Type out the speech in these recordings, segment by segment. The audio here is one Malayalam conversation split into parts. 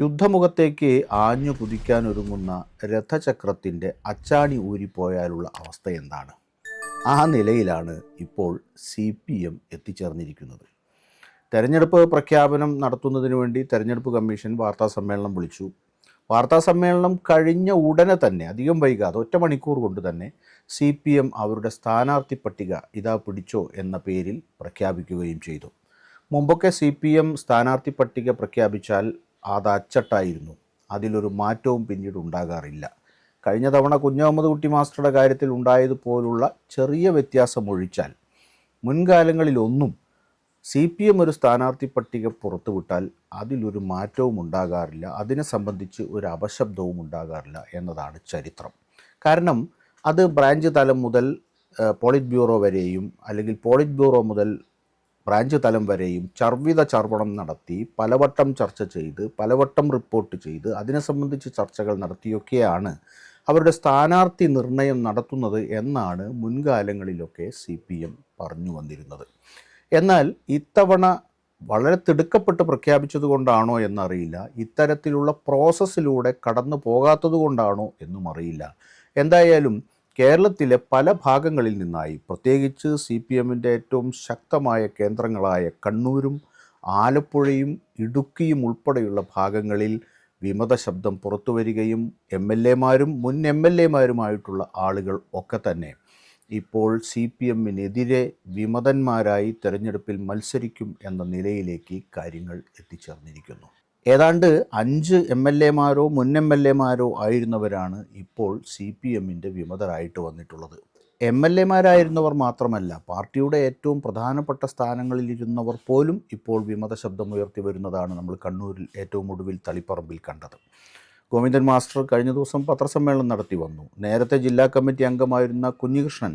യുദ്ധമുഖത്തേക്ക് ആഞ്ഞു കുതിക്കാനൊരുങ്ങുന്ന രഥചക്രത്തിൻ്റെ അച്ചാണി ഊരിപ്പോയാലുള്ള അവസ്ഥ എന്താണ്? ആ നിലയിലാണ് ഇപ്പോൾ CPM എത്തിച്ചേർന്നിരിക്കുന്നത്. തെരഞ്ഞെടുപ്പ് പ്രഖ്യാപനം നടത്തുന്നതിന് വേണ്ടി തെരഞ്ഞെടുപ്പ് കമ്മീഷൻ വാർത്താസമ്മേളനം വിളിച്ചു. വാർത്താസമ്മേളനം കഴിഞ്ഞ ഉടനെ തന്നെ, അധികം വൈകാതെ, ഒറ്റ മണിക്കൂർ കൊണ്ട് തന്നെ CPM അവരുടെ സ്ഥാനാർത്ഥി പട്ടിക ഇതാ പിടിച്ചോ എന്ന പേരിൽ പ്രഖ്യാപിക്കുകയും ചെയ്തു. മുമ്പൊക്കെ CPM സ്ഥാനാർത്ഥി പട്ടിക പ്രഖ്യാപിച്ചാൽ അത് അച്ചട്ടായിരുന്നു. അതിലൊരു മാറ്റവും പിന്നീട് ഉണ്ടാകാറില്ല. കഴിഞ്ഞ തവണ കുഞ്ഞഹമ്മദ് കുട്ടി മാസ്റ്ററുടെ കാര്യത്തിൽ ഉണ്ടായതുപോലുള്ള ചെറിയ വ്യത്യാസം ഒഴിച്ചാൽ മുൻകാലങ്ങളിലൊന്നും CPM ഒരു സ്ഥാനാർത്ഥി പട്ടിക പുറത്തുവിട്ടാൽ അതിലൊരു മാറ്റവും ഉണ്ടാകാറില്ല, അതിനെ സംബന്ധിച്ച് ഒരു അപശബ്ദവും ഉണ്ടാകാറില്ല എന്നതാണ് ചരിത്രം. കാരണം അത് ബ്രാഞ്ച് തലം മുതൽ പോളിറ്റ് ബ്യൂറോ വരെയും, അല്ലെങ്കിൽ പോളിറ്റ് ബ്യൂറോ മുതൽ ബ്രാഞ്ച് തലം വരെയും ചർവിത ചർവണം നടത്തി, പലവട്ടം ചർച്ച ചെയ്ത്, പലവട്ടം റിപ്പോർട്ട് ചെയ്ത്, അതിനെ സംബന്ധിച്ച് ചർച്ചകൾ നടത്തിയൊക്കെയാണ് അവരുടെ സ്ഥാനാർത്ഥി നിർണയം നടത്തുന്നത് എന്നാണ് മുൻകാലങ്ങളിലൊക്കെ CPM പറഞ്ഞു വന്നിരുന്നത്. എന്നാൽ ഇത്തവണ വളരെ തിടുക്കപ്പെട്ട് പ്രഖ്യാപിച്ചത് കൊണ്ടാണോ എന്നറിയില്ല, ഇത്തരത്തിലുള്ള പ്രോസസ്സിലൂടെ കടന്നു പോകാത്തത് കൊണ്ടാണോ എന്നും അറിയില്ല. എന്തായാലും കേരളത്തിലെ പല ഭാഗങ്ങളിൽ നിന്നായി, പ്രത്യേകിച്ച് CPMൻ്റെ ഏറ്റവും ശക്തമായ കേന്ദ്രങ്ങളായ കണ്ണൂരും ആലപ്പുഴയും ഇടുക്കിയും ഉൾപ്പെടെയുള്ള ഭാഗങ്ങളിൽ വിമത ശബ്ദം പുറത്തു വരികയും MLAമാരും മുൻ MLAമാരുമായിട്ടുള്ള ആളുകൾ ഒക്കെ തന്നെ ഇപ്പോൾ CPMനെതിരെ വിമതന്മാരായി തെരഞ്ഞെടുപ്പിൽ മത്സരിക്കും എന്ന നിലയിലേക്ക് കാര്യങ്ങൾ എത്തിച്ചേർന്നിരിക്കുന്നു. ഏതാണ്ട് 5 MLAമാരോ മുൻ MLAമാരോ ആയിരുന്നവരാണ് ഇപ്പോൾ CPMൻ്റെ വിമതരായിട്ട് വന്നിട്ടുള്ളത്. MLAമാരായിരുന്നവർ മാത്രമല്ല, പാർട്ടിയുടെ ഏറ്റവും പ്രധാനപ്പെട്ട സ്ഥാനങ്ങളിലിരുന്നവർ പോലും ഇപ്പോൾ വിമത ശബ്ദമുയർത്തി വരുന്നതാണ് നമ്മൾ കണ്ണൂരിൽ ഏറ്റവും ഒടുവിൽ തളിപ്പറമ്പിൽ കണ്ടത്. ഗോവിന്ദൻ മാസ്റ്റർ കഴിഞ്ഞ ദിവസം പത്രസമ്മേളനം നടത്തി വന്നു. നേരത്തെ ജില്ലാ കമ്മിറ്റി അംഗമായിരുന്ന കുഞ്ഞികൃഷ്ണൻ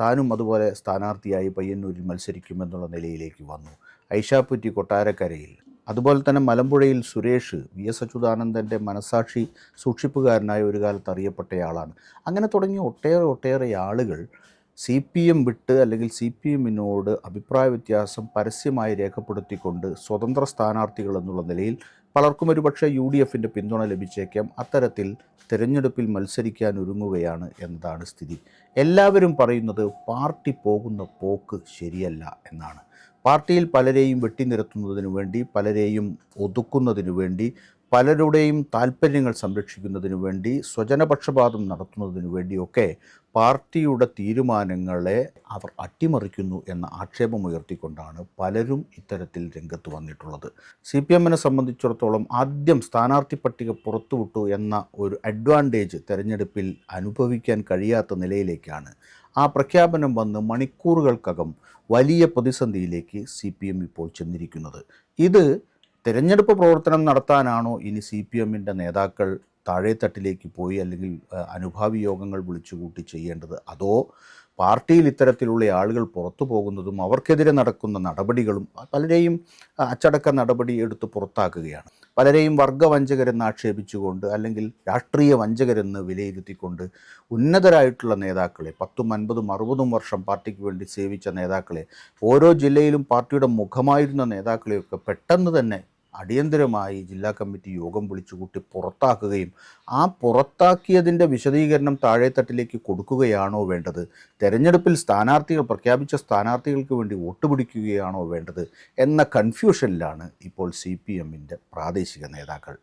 താനും അതുപോലെ സ്ഥാനാർത്ഥിയായി പയ്യന്നൂരിൽ മത്സരിക്കുമെന്നുള്ള നിലയിലേക്ക് വന്നു. ഐഷാപ്പുറ്റി കൊട്ടാരക്കരയിൽ, അതുപോലെ തന്നെ മലമ്പുഴയിൽ സുരേഷ് VS അച്യുതാനന്ദൻ്റെ മനസാക്ഷി സൂക്ഷിപ്പുകാരനായ ഒരു കാലത്ത് അറിയപ്പെട്ടയാളാണ്. അങ്ങനെ തുടങ്ങിയ ഒട്ടേറെ ആളുകൾ CPM വിട്ട്, അല്ലെങ്കിൽ CPMനോട് അഭിപ്രായ വ്യത്യാസം പരസ്യമായി രേഖപ്പെടുത്തിക്കൊണ്ട് സ്വതന്ത്ര സ്ഥാനാർത്ഥികൾ എന്നുള്ള നിലയിൽ പലർക്കും ഒരുപക്ഷെ UDFൻ്റെ പിന്തുണ ലഭിച്ചേക്കാം, അത്തരത്തിൽ തിരഞ്ഞെടുപ്പിൽ മത്സരിക്കാൻ ഒരുങ്ങുകയാണ് എന്നതാണ് സ്ഥിതി. എല്ലാവരും പറയുന്നത് പാർട്ടി പോകുന്ന പോക്ക് ശരിയല്ല എന്നാണ്. പാർട്ടിയിൽ പലരെയും വെട്ടിനിരത്തുന്നതിനു വേണ്ടി, പലരെയും ഒതുക്കുന്നതിനു വേണ്ടി, പലരുടെയും താല്പര്യങ്ങൾ സംരക്ഷിക്കുന്നതിനു വേണ്ടി, സ്വജനപക്ഷപാതം നടത്തുന്നതിനു വേണ്ടിയൊക്കെ പാർട്ടിയുടെ തീരുമാനങ്ങളെ അവർ അട്ടിമറിക്കുന്നു എന്ന ആക്ഷേപമുയർത്തിക്കൊണ്ടാണ് പലരും ഇത്തരത്തിൽ രംഗത്ത് വന്നിട്ടുള്ളത്. CPMനെ സംബന്ധിച്ചിടത്തോളം ആദ്യം സ്ഥാനാർത്ഥി പട്ടിക പുറത്തുവിട്ടു എന്ന ഒരു അഡ്വാൻറ്റേജ് തെരഞ്ഞെടുപ്പിൽ അനുഭവിക്കാൻ കഴിയാത്ത നിലയിലേക്കാണ് ആ പ്രഖ്യാപനം വന്ന് മണിക്കൂറുകൾക്കകം വലിയ പ്രതിസന്ധിയിലേക്ക് CPM ഇപ്പോൾ ചെന്നിരിക്കുന്നത്. ഇത് തിരഞ്ഞെടുപ്പ് പ്രവർത്തനം നടത്താനാണോ ഇനി CPMൻ്റെ നേതാക്കൾ താഴെത്തട്ടിലേക്ക് പോയി, അല്ലെങ്കിൽ അനുഭാവി യോഗങ്ങൾ വിളിച്ചുകൂട്ടി ചെയ്യേണ്ടത്? അതോ പാർട്ടിയിൽ ഇത്തരത്തിലുള്ള ആളുകൾ പുറത്തു പോകുന്നതും അവർക്കെതിരെ നടക്കുന്ന നടപടികളും പലരെയും അച്ചടക്ക നടപടി എടുത്ത് പുറത്താക്കുകയാണ്. പലരെയും വർഗവഞ്ചകരെന്ന് ആക്ഷേപിച്ചുകൊണ്ട്, അല്ലെങ്കിൽ രാഷ്ട്രീയ വഞ്ചകരെന്ന് വിലയിരുത്തിക്കൊണ്ട് ഉന്നതരായിട്ടുള്ള നേതാക്കളെ, 10, 50, 60 വർഷം പാർട്ടിക്ക് വേണ്ടി സേവിച്ച നേതാക്കളെ, ഓരോ ജില്ലയിലും പാർട്ടിയുടെ മുഖമായിരുന്ന നേതാക്കളെയൊക്കെ പെട്ടെന്ന് തന്നെ അടിയന്തരമായി ജില്ലാ കമ്മിറ്റി യോഗം വിളിച്ചുകൂട്ടി പുറത്താക്കുകയും ആ പുറത്താക്കിയതിൻ്റെ വിശദീകരണം താഴെത്തട്ടിലേക്ക് കൊടുക്കുകയാണോ വേണ്ടത്? തെരഞ്ഞെടുപ്പിൽ പ്രഖ്യാപിച്ച സ്ഥാനാർത്ഥികൾക്ക് വേണ്ടി വോട്ട് പിടിക്കുകയാണോ വേണ്ടത് എന്ന കൺഫ്യൂഷനിലാണ് ഇപ്പോൾ CPMൻ്റെ പ്രാദേശിക നേതാക്കൾ.